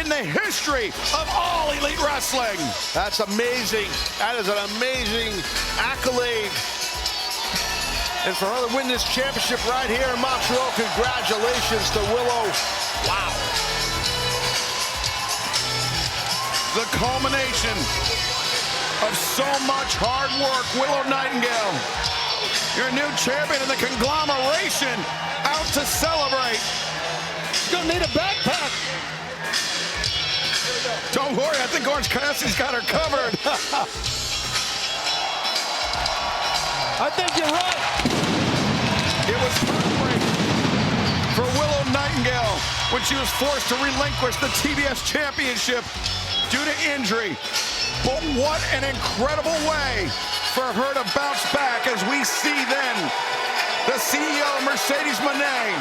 in the history of all Elite Wrestling. That's amazing. That is an amazing accolade. And for her to win this championship right here in Montreal, congratulations to Willow. Wow. The culmination of so much hard work. Willow Nightingale, your new champion in the conglomeration, out to celebrate. She's gonna need a backpack. Don't worry, I think Orange Cassidy's got her covered. I think you're right. It was heartbreaking for Willow Nightingale when she was forced to relinquish the TBS Championship due to injury. But what an incredible way for her to bounce back, as we see then the CEO, Mercedes Moné,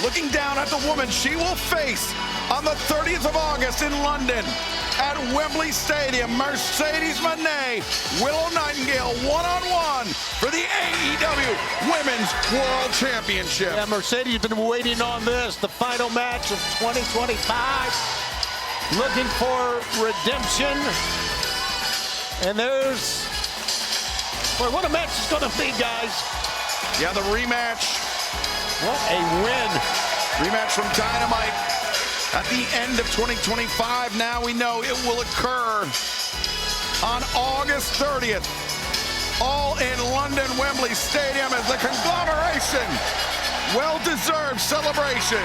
looking down at the woman she will face on the 30th of August in London at Wembley Stadium. Mercedes Moné, Willow Nightingale, one-on-one for the AEW Women's World Championship. Yeah, Mercedes has been waiting on this, the final match of 2025. Looking for redemption. And there's, boy, what a match it's going to be, guys. Yeah, the rematch. What a win. Rematch from Dynamite at the end of 2025. Now we know it will occur on August 30th. All in London, Wembley Stadium, as the conglomeration, well-deserved celebration